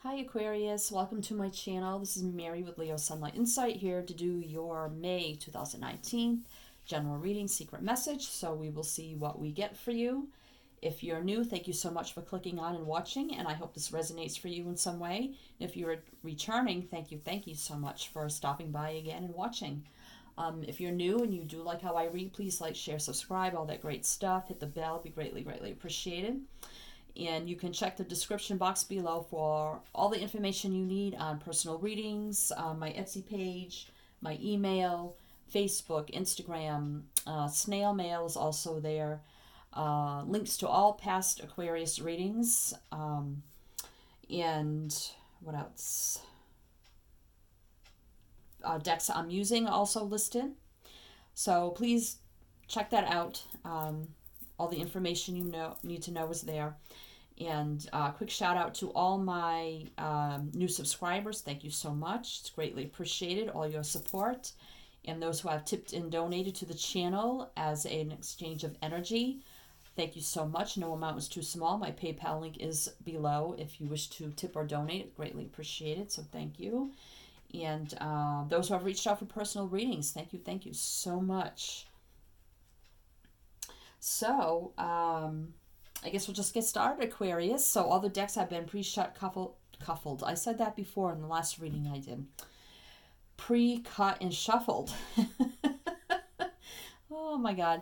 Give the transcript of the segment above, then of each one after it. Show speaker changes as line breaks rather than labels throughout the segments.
Hi Aquarius, welcome to my channel. This is Mary with Leo Sunlight Insight here to do your May 2019 general reading secret message. So we will see what we get for you. If you're new, thank you so much for clicking on and watching, and I hope this resonates for you in some way. If you're returning, thank you so much for stopping by again and watching. If you're new and you do like how I read, please like, share, subscribe, all that great stuff. Hit the bell, be greatly appreciated. And you can check the description box below for all the information you need on personal readings, my Etsy page, my email, Facebook, Instagram, snail mail is also there. Links to all past Aquarius readings. And what else? Decks I'm using also listed. So please check that out. All the information you need to know is there. And quick shout out to all my new subscribers. Thank you so much. It's greatly appreciated, all your support. And those who have tipped and donated to the channel as an exchange of energy, thank you so much. No amount was too small. My PayPal link is below if you wish to tip or donate. Greatly appreciated, so thank you. And those who have reached out for personal readings, thank you so much. So, I guess we'll just get started, Aquarius. So all the decks have been pre-shut, cuffled. I said that before in the last reading I did. Pre-cut and shuffled. Oh my God.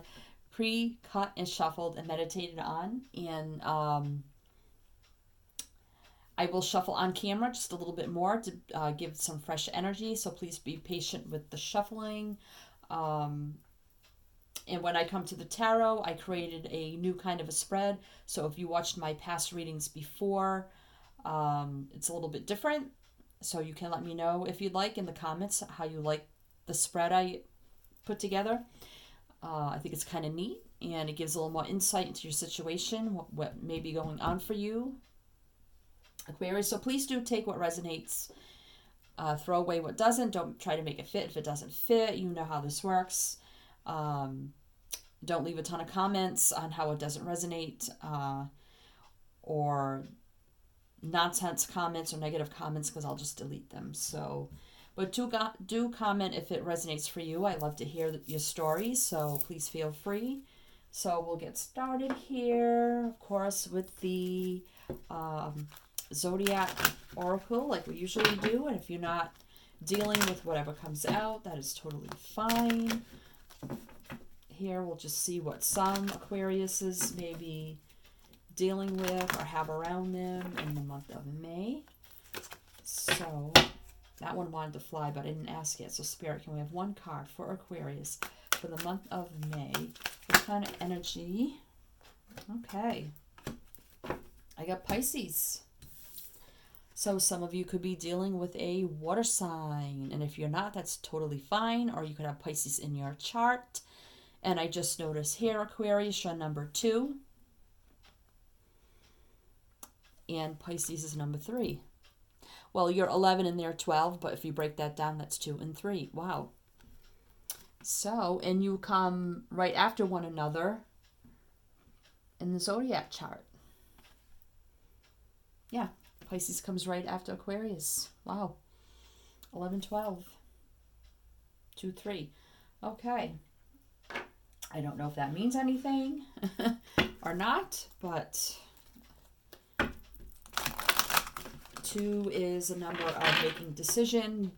Pre-cut and shuffled and meditated on. And I will shuffle on camera just a little bit more to give some fresh energy. So please be patient with the shuffling. And when I come to the tarot, I created a new kind of a spread. So if you watched my past readings before, it's a little bit different. So you can let me know if you'd like in the comments how you like the spread I put together. I think it's kind of neat, and it gives a little more insight into your situation, what may be going on for you, Aquarius. So please do take what resonates. Throw away what doesn't. Don't try to make it fit if it doesn't fit. You know how this works. Don't leave a ton of comments on how it doesn't resonate, or nonsense comments or negative comments, because I'll just delete them. So, but do comment if it resonates for you. I love to hear your stories, so please feel free. So we'll get started here, of course, with the Zodiac Oracle like we usually do. And if you're not dealing with whatever comes out, that is totally fine. Here we'll just see what some Aquariuses may be dealing with or have around them in the month of May. So that one wanted to fly, but I didn't ask it. So Spirit, can we have one card for Aquarius for the month of May? What kind of energy? Okay. I got Pisces. So some of you could be dealing with a water sign. And if you're not, that's totally fine. Or you could have Pisces in your chart. And I just noticed here, Aquarius, you're number 2. And Pisces is number 3. Well, you're 11 and they're 12, but if you break that down, that's 2 and 3. Wow. So, and you come right after one another in the Zodiac chart. Yeah, Pisces comes right after Aquarius. Wow. 11, 12. 2, 3. Okay. I don't know if that means anything or not, but 2 is a number of making decision,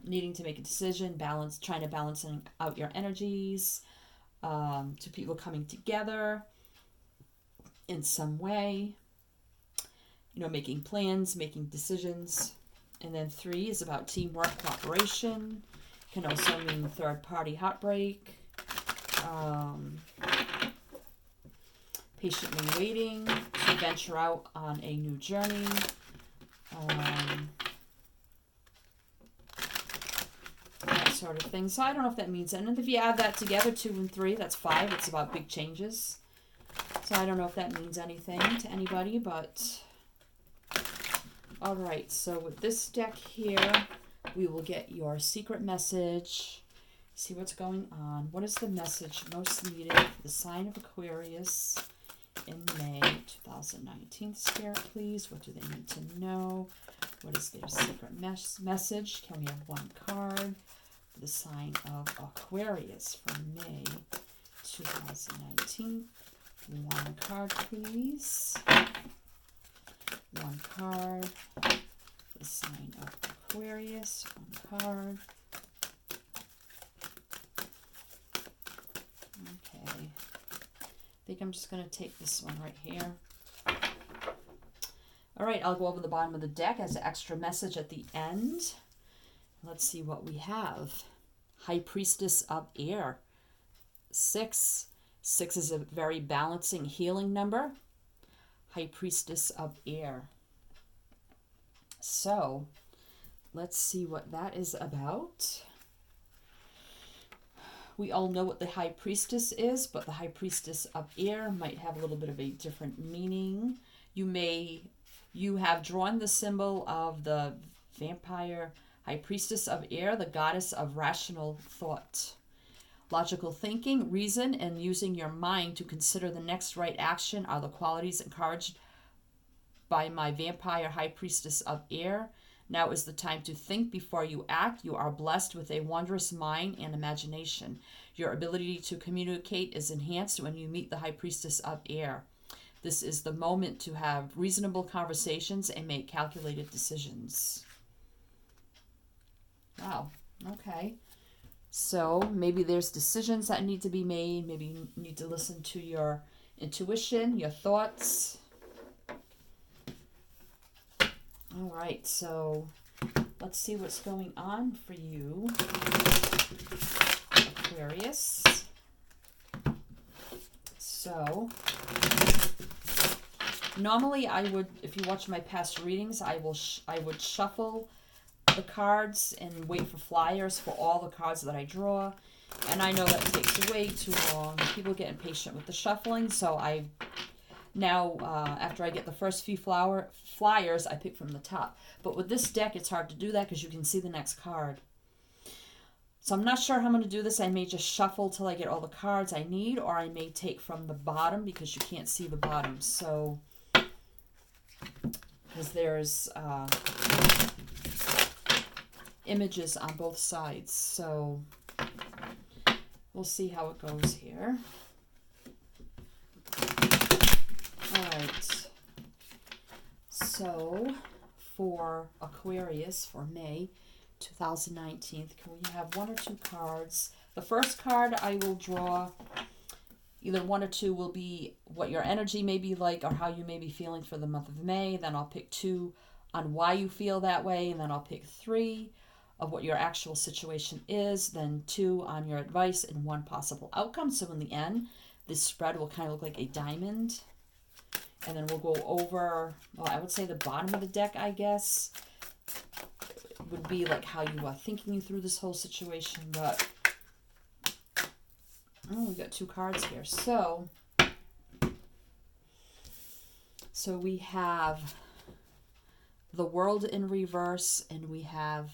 needing to make a decision, trying to balance out your energies, to people coming together in some way, making plans, making decisions. And then 3 is about teamwork, cooperation, can also mean third-party heartbreak. Patiently waiting to venture out on a new journey. That sort of thing. So I don't know if that means anything. If you add that together, 2 and 3, that's 5. It's about big changes. So I don't know if that means anything to anybody, but all right. So with this deck here, we will get your secret message. See what's going on. What is the message most needed for the sign of Aquarius in May 2019, Spirit, please. What do they need to know? What is their secret message? Can we have one card for the sign of Aquarius for May 2019? One card, please. One card for the sign of Aquarius. One card. Okay. I think I'm just going to take this one right here. All right, I'll go over the bottom of the deck as an extra message at the end. Let's see what we have. High Priestess of Air. 6. 6 is a very balancing, healing number. High Priestess of Air. So, let's see what that is about. We all know what the High Priestess is, but the High Priestess of Air might have a little bit of a different meaning. You have drawn the symbol of the vampire High Priestess of Air, the goddess of rational thought, logical thinking, reason, and using your mind to consider the next right action are the qualities encouraged by my vampire High Priestess of Air. Now is the time to think before you act. You are blessed with a wondrous mind and imagination. Your ability to communicate is enhanced when you meet the High Priestess of Air. This is the moment to have reasonable conversations and make calculated decisions. Wow, okay. So maybe there's decisions that need to be made. Maybe you need to listen to your intuition, your thoughts. All right, so let's see what's going on for you, Aquarius. So normally I would, if you watch my past readings, I would shuffle the cards and wait for flyers for all the cards that I draw. And I know that takes way too long. People get impatient with the shuffling, so now, after I get the first few flyers, I pick from the top. But with this deck, it's hard to do that because you can see the next card. So I'm not sure how I'm going to do this. I may just shuffle till I get all the cards I need, or I may take from the bottom because you can't see the bottom. So, because there's images on both sides. So, we'll see how it goes here. Alright, so for Aquarius for May 2019, can we have one or two cards? The first card I will draw, either one or two, will be what your energy may be like or how you may be feeling for the month of May. Then I'll pick 2 on why you feel that way, and then I'll pick 3 of what your actual situation is, then 2 on your advice and 1 possible outcome. So in the end, this spread will kind of look like a diamond. And then we'll go over, well, I would say the bottom of the deck, I guess, would be like how you are thinking through this whole situation. But, oh, we got 2 cards here. So we have the World in reverse, and we have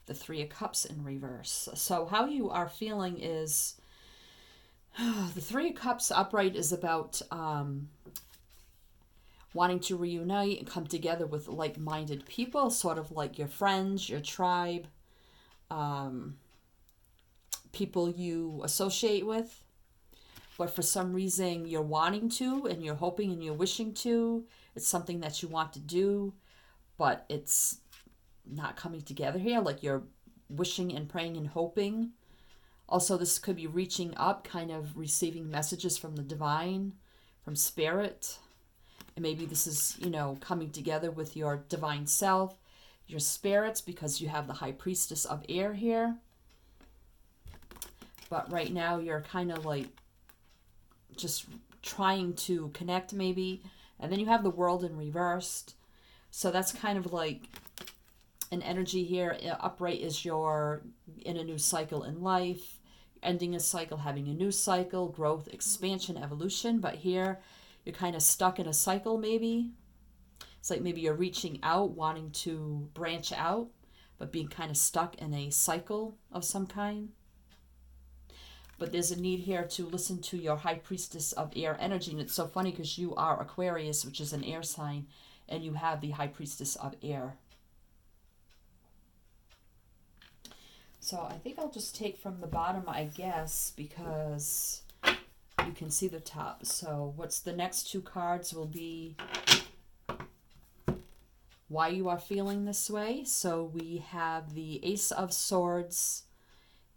the 3 of Cups in reverse. So how you are feeling is, the 3 of Cups upright is about wanting to reunite and come together with like-minded people, sort of like your friends, your tribe, people you associate with. But for some reason you're wanting to, and you're hoping and you're wishing to. It's something that you want to do, but it's not coming together here. Like you're wishing and praying and hoping. Also, this could be reaching up, kind of receiving messages from the divine, from spirit. And maybe this is, coming together with your divine self, your spirits, because you have the High Priestess of Air here. But right now you're kind of like just trying to connect maybe. And then you have the World in reversed. So that's kind of like an energy here. Upright is you're in a new cycle in life, ending a cycle, having a new cycle, growth, expansion, evolution. But here you're kind of stuck in a cycle maybe. It's like maybe you're reaching out, wanting to branch out, but being kind of stuck in a cycle of some kind. But there's a need here to listen to your high priestess of air energy. And it's so funny because you are Aquarius, which is an air sign, and you have the high priestess of air. So I think I'll just take from the bottom, I guess, because you can see the top. So what's the next two cards will be why you are feeling this way. So we have the Ace of Swords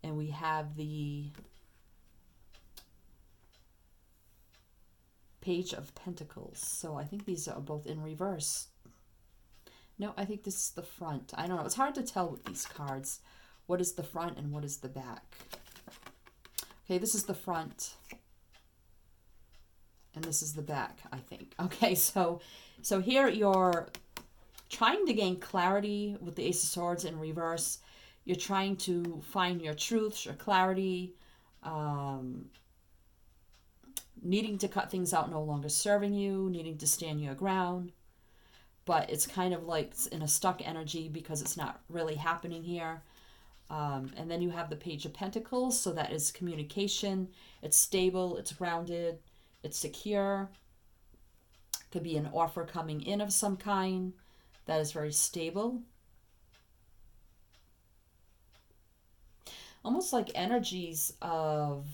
and we have the Page of Pentacles. So I think these are both in reverse. No, I think this is the front. I don't know. It's hard to tell with these cards. What is the front and what is the back? Okay, this is the front. And this is the back, I think. Okay, so here you're trying to gain clarity with the Ace of Swords in reverse. You're trying to find your truths, your clarity, needing to cut things out no longer serving you, needing to stand your ground. But it's kind of like in a stuck energy because it's not really happening here. And then you have the Page of Pentacles, so that is communication. It's stable, it's grounded, it's secure. Could be an offer coming in of some kind that is very stable. Almost like energies of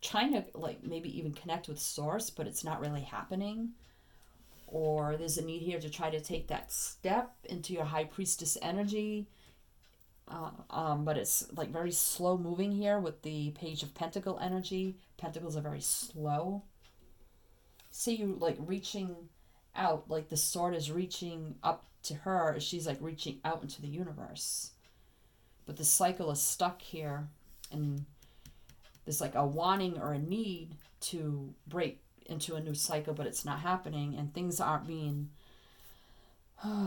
trying to like maybe even connect with source, but it's not really happening. Or there's a need here to try to take that step into your high priestess energy. But it's like very slow moving here with the Page of Pentacle energy. Pentacles are very slow. See you like reaching out, like the sword is reaching up to her as she's like reaching out into the universe. But the cycle is stuck here, and there's like a wanting or a need to break into a new cycle, but it's not happening, and things aren't being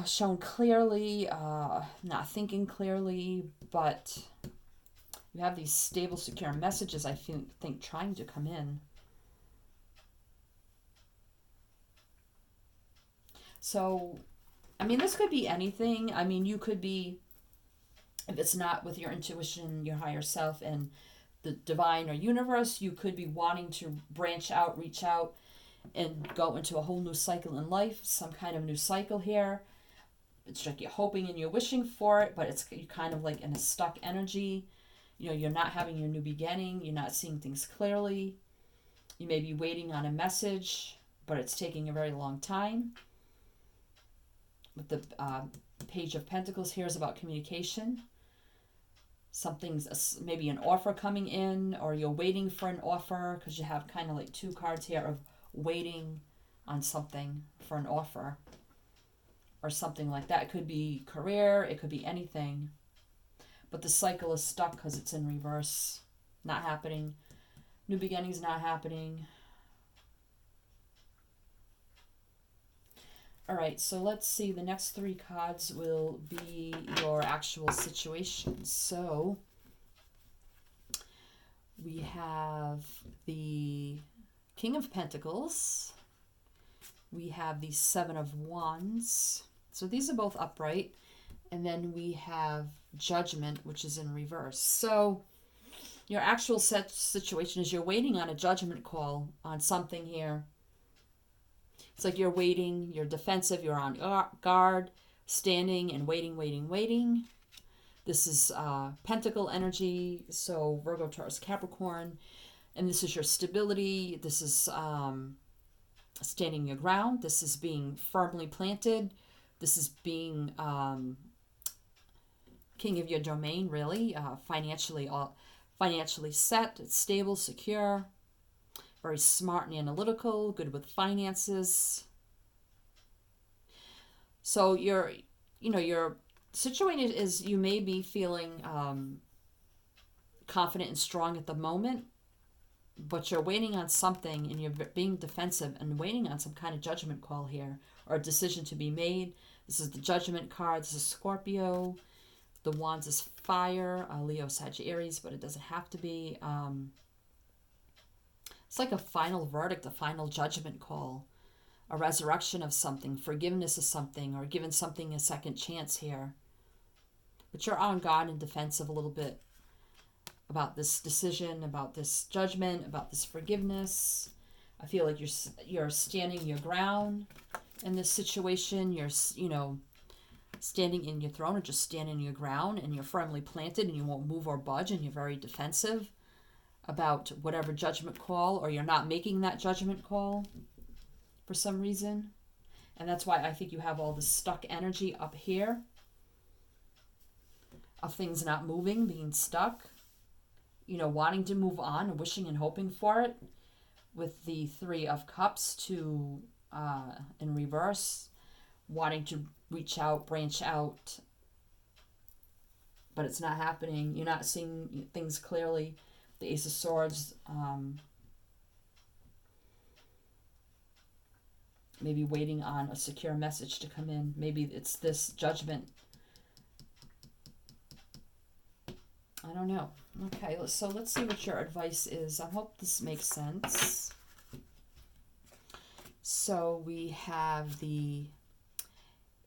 shown clearly, not thinking clearly, but you have these stable, secure messages, I think trying to come in. So, I mean, this could be anything. I mean, you could be, if it's not with your intuition, your higher self, and the divine or universe, you could be wanting to branch out, reach out, and go into a whole new cycle in life, some kind of new cycle here. It's like you're hoping and you're wishing for it, but you're kind of like in a stuck energy. You know, you're not having your new beginning. You're not seeing things clearly. You may be waiting on a message, but it's taking a very long time. With the Page of Pentacles here is about communication. Something's maybe an offer coming in, or you're waiting for an offer, because you have kind of like two cards here of waiting on something for an offer or something like that. It could be career, it could be anything, but the cycle is stuck because it's in reverse, not happening. New beginnings not happening. All right, so let's see. The next three cards will be your actual situation. So we have the King of Pentacles. We have the Seven of Wands. So these are both upright. And then we have Judgment, which is in reverse. So your actual situation is you're waiting on a judgment call on something here. It's like you're waiting, you're defensive, you're on guard, standing and waiting. This is Pentacle energy, so Virgo, Taurus, Capricorn. And this is your stability. This is standing your ground. This is being firmly planted. This is being king of your domain, really. Financially set, it's stable, secure. Very smart and analytical, good with finances. So your situation is you may be feeling confident and strong at the moment, but you're waiting on something and you're being defensive and waiting on some kind of judgment call here or a decision to be made. This is the Judgment card. This is Scorpio. The Wands is fire, Leo, Sagittarius, but it doesn't have to be. It's like a final verdict, a final judgment call, a resurrection of something, forgiveness of something, or giving something a second chance here. But you're on guard and defensive a little bit about this decision, about this judgment, about this forgiveness. I feel like you're standing your ground in this situation. You're, you know, standing in your throne, or just standing your ground, and you're firmly planted and you won't move or budge, and you're very defensive about whatever judgment call, or you're not making that judgment call for some reason. And that's why I think you have all this stuck energy up here of things not moving, being stuck, you know, wanting to move on and wishing and hoping for it, with the Three of Cups to in reverse, wanting to reach out, branch out, but it's not happening. You're not seeing things clearly. The Ace of Swords, maybe waiting on a secure message to come in. Maybe it's this judgment. I don't know. Okay, so let's see what your advice is. I hope this makes sense. So we have the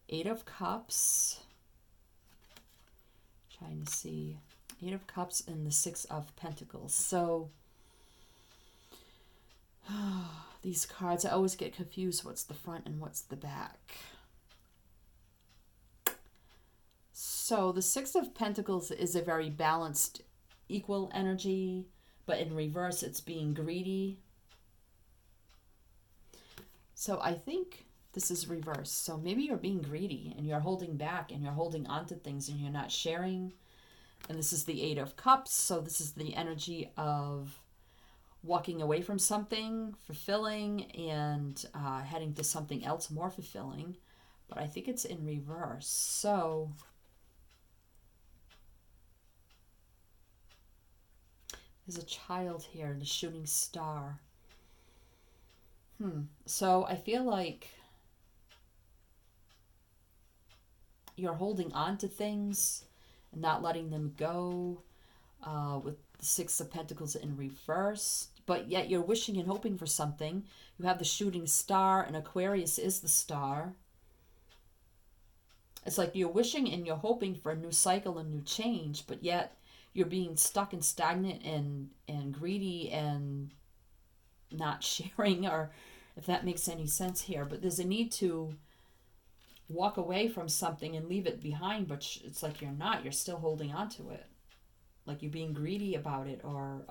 Eight of Cups. Trying to see. Eight of Cups and the Six of Pentacles. So these cards, I always get confused what's the front and what's the back. So the Six of Pentacles is a very balanced, equal energy, but in reverse it's being greedy. So I think this is reverse. So maybe you're being greedy and you're holding back and you're holding on to things and you're not sharing. And this is the Eight of Cups. So this is the energy of walking away from something fulfilling and heading to something else more fulfilling. But I think it's in reverse. So there's a child here, the shooting star. So I feel like you're holding on to things and not letting them go, with the Six of Pentacles in reverse, but yet you're wishing and hoping for something. You have the shooting star, and Aquarius is the star. It's like you're wishing and you're hoping for a new cycle, a new change, but yet you're being stuck and stagnant and greedy and not sharing, or if that makes any sense here. But there's a need to walk away from something and leave it behind, but it's like you're not. You're still holding on to it. Like you're being greedy about it, or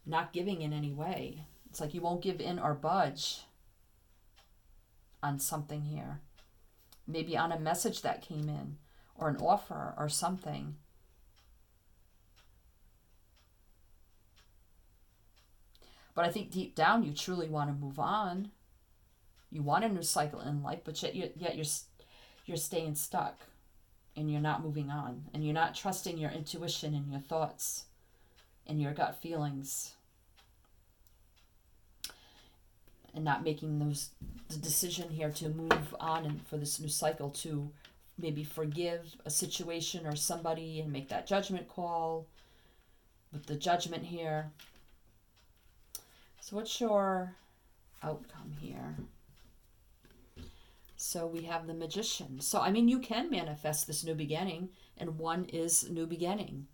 not giving in any way. It's like you won't give in or budge on something here. Maybe on a message that came in, or an offer or something. But I think deep down you truly want to move on. You want a new cycle in life, but yet you're staying stuck, and you're not moving on, and you're not trusting your intuition and your thoughts and your gut feelings, and not making the decision here to move on and for this new cycle, to maybe forgive a situation or somebody and make that judgment call with the Judgment here. So what's your outcome here? So we have the Magician. So, I mean, you can manifest this new beginning, and one is new beginning.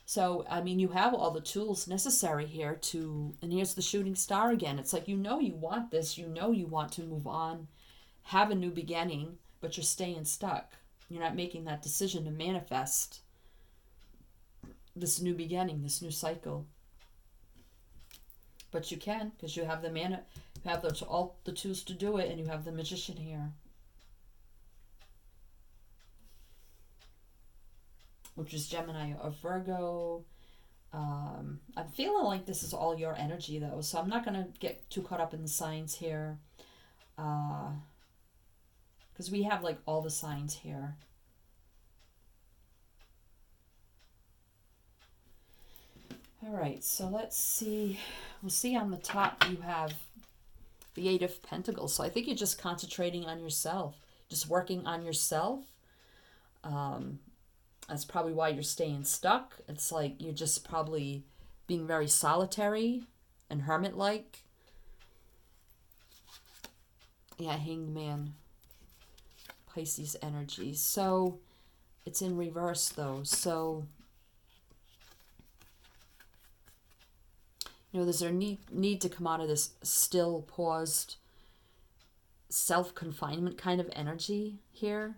So, I mean, you have all the tools necessary here to, and here's the shooting star again. It's like, you know you want this, you know you want to move on, have a new beginning, but you're staying stuck. You're not making that decision to manifest this new beginning, this new cycle. But you can, because you have you have all the tools to do it, and you have the Magician here, which is Gemini or Virgo. I'm feeling like this is all your energy, though, so I'm not going to get too caught up in the signs here, because we have like all the signs here. All right, so let's see. We'll see on the top you have the Eight of Pentacles. So I think you're just concentrating on yourself, just working on yourself. That's probably why you're staying stuck. It's like you're just probably being very solitary and hermit-like. Yeah, Hanged Man, Pisces energy. So It's in reverse though. So, there's a need to come out of this still, paused, self-confinement kind of energy here.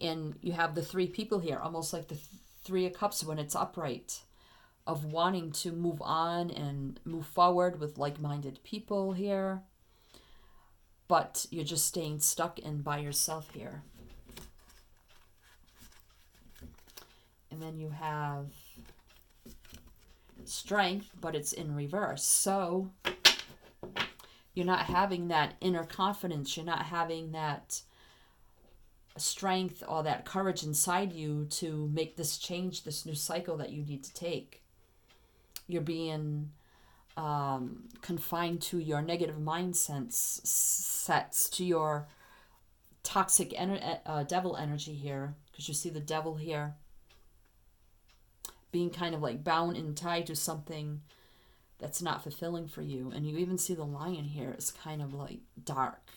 And you have the three people here, almost like the Three of Cups when it's upright, of wanting to move on and move forward with like-minded people here. But you're just staying stuck in by yourself here. And then you have Strength, but it's in reverse. So you're not having that inner confidence. You're not having that strength or that courage inside you to make this change, this new cycle that you need to take. You're being confined to your negative mindsets, to your toxic devil energy here, because you see the devil here being kind of like bound and tied to something that's not fulfilling for you. And you even see the lion here is kind of like dark.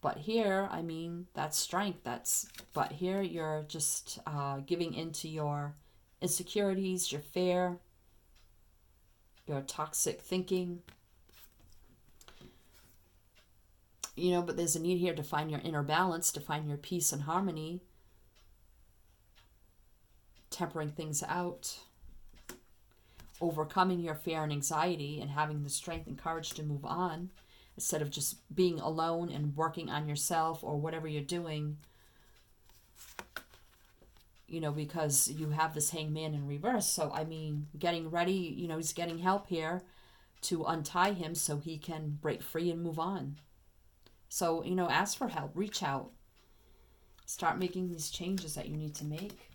But here, I mean, that's strength. But here you're just giving into your insecurities, your fear, your toxic thinking. But there's a need here to find your inner balance, to find your peace and harmony, tempering things out, overcoming your fear and anxiety, and having the strength and courage to move on, instead of just being alone and working on yourself or whatever you're doing, because you have this Hangman in reverse. So, I mean, getting ready, he's getting help here to untie him so he can break free and move on. So, ask for help, reach out, start making these changes that you need to make.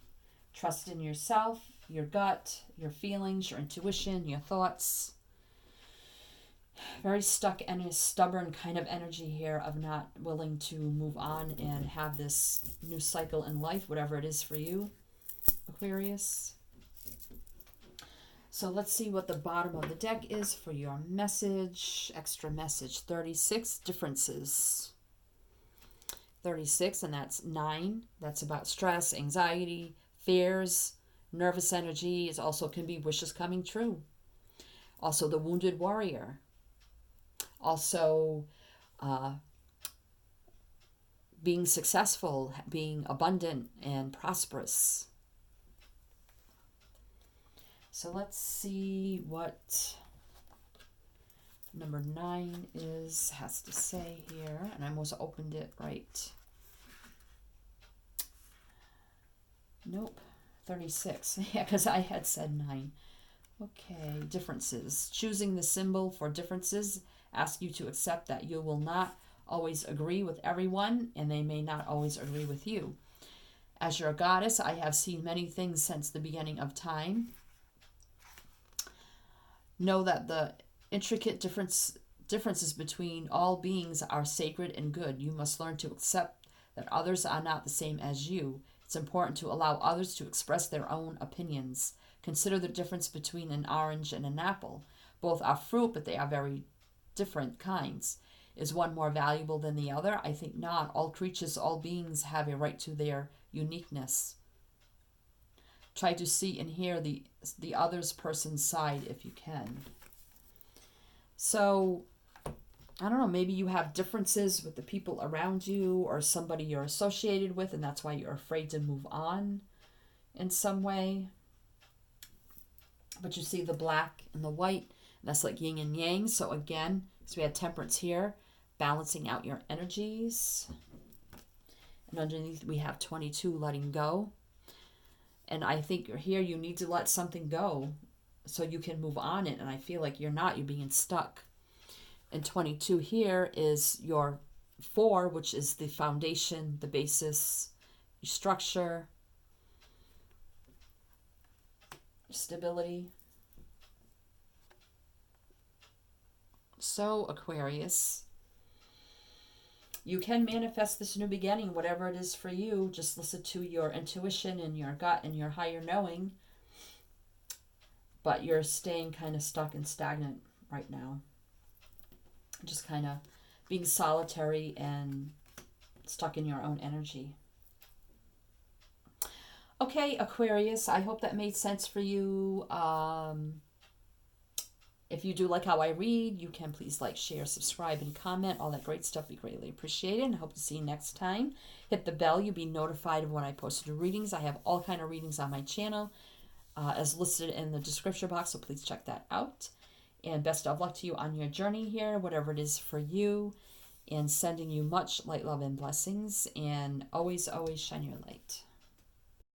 Trust in yourself, your gut, your feelings, your intuition, your thoughts. Very stuck and a stubborn kind of energy here of not willing to move on and have this new cycle in life, whatever it is for you, Aquarius. So let's see what the bottom of the deck is for your message, extra message. 36 differences. 36, and that's 9. That's about stress, anxiety, fears, nervous energy. It also can be wishes coming true. Also the wounded warrior. Also being successful, being abundant and prosperous. So let's see what number 9 has to say here. And I almost opened it right. Nope, 36. Yeah, because I had said 9. Okay, differences. Choosing the symbol for differences asks you to accept that you will not always agree with everyone, and they may not always agree with you. As your goddess, I have seen many things since the beginning of time. Know that the intricate differences between all beings are sacred and good. You must learn to accept that others are not the same as you. It's important to allow others to express their own opinions. Consider the difference between an orange and an apple. Both are fruit, but they are very different kinds. Is one more valuable than the other? I think not. All creatures, all beings have a right to their uniqueness. Try to see and hear the other person's side if you can. So, I don't know, maybe you have differences with the people around you or somebody you're associated with, and that's why you're afraid to move on in some way. But you see the black and the white, and that's like yin and yang. So again, so we had temperance here, balancing out your energies. And underneath we have 22, letting go. And I think here you need to let something go so you can move on it. And I feel like you're being stuck. And 22 here is your 4, which is the foundation, the basis, your structure, stability. So, Aquarius, you can manifest this new beginning, whatever it is for you. Just listen to your intuition and your gut and your higher knowing. But you're staying kind of stuck and stagnant right now. Just kind of being solitary and stuck in your own energy. Okay, Aquarius, I hope that made sense for you. If you do like how I read, you can please like, share, subscribe, and comment. All that great stuff. We greatly appreciate it, and hope to see you next time. Hit the bell. You'll be notified of when I post new readings. I have all kind of readings on my channel as listed in the description box, so please check that out. And best of luck to you on your journey here, whatever it is for you. And sending you much light, love, and blessings. And always, always shine your light.